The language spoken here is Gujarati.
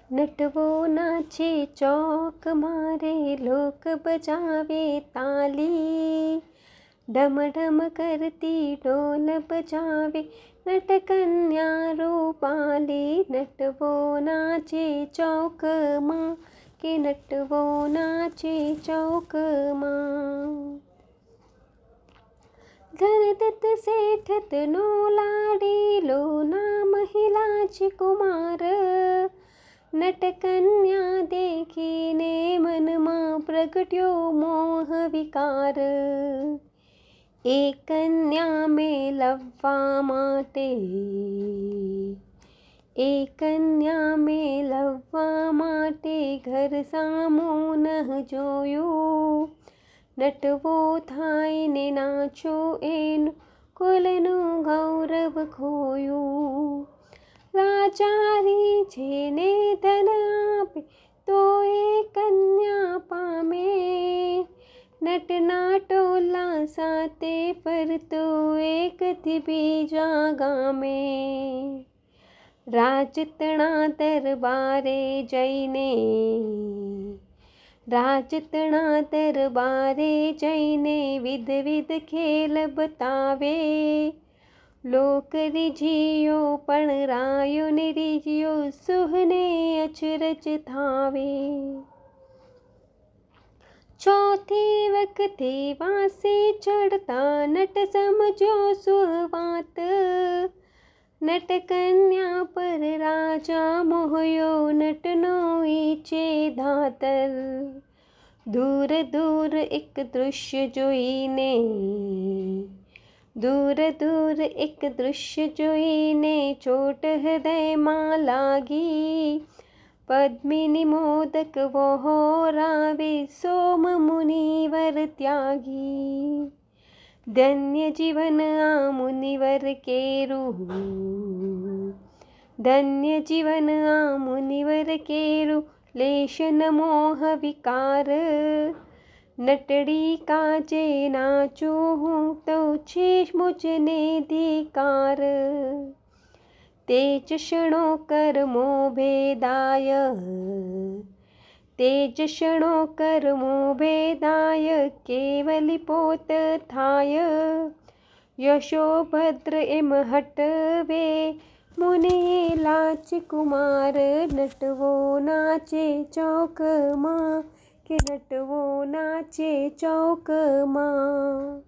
नटवो नाचे चौक मारे लोक बजावे ताली, डम डम करती ढोल बजावे नटकन्या रूपाली। नटवो नाचे चौक मां के नटवो नाचे चौक मां। घरदत्त सेठ नो लाडीलो ना महिलाची कुमार, नटकन्या देखीने मनमा प्रगट्यो मोह विकार। एक कन्या मेलववा माटे, एक कन्या मेलववा माटे घर सामु न जोયું। नटवो थायने नाचो एनु कुलનું ગૌરવ ખોયું। રાજા જેને ધન આપે તો એ કન્યા પામે, નટના ટોલા સાથે ફરતો એકથી બીજા ગામે। રાજતણા દરબારે જઈને, રાજતણા દરબારે જઈને વિધ વિધ ખેલ બતાવે। લોક રીઝિયો પણ રાયો ને રીઝિયો સુહને અચરજ થાવે। ચોથી વખતે વાંસે ચડતા નટ સમજ્યો સુહવાત, નટકન્યા પર રાજા મોહ્યો નટનો ઈચે ધાતર। દૂર દૂર એક દૃશ્ય જોઈને, દૂર દૂર એક દૃશ્ય જોઈને ચોટ હૃદયમાં લાગી। પદ્મિની મોદક વહોરાવે સોમ મુનિવર ત્યાગી। ધન્ય જીવન આ મુનિવર કેરું, ધન્ય જીવન આ મુનિવર કેરું લેશ ન મોહ વિકાર। નટડી કાજે નાચું હું તો છે મુજને ધિકાર। તેજ ક્ષણો કર્મો ભેદાય, તેજ ક્ષણો કર્મો ભેદાય કેવલી પોત થાય। યશોભદ્ર એમ હટવે મુને લાચ કુમાર। નટવો નાચે ચોકમાં કે નટવો નાચે ચોકમાં।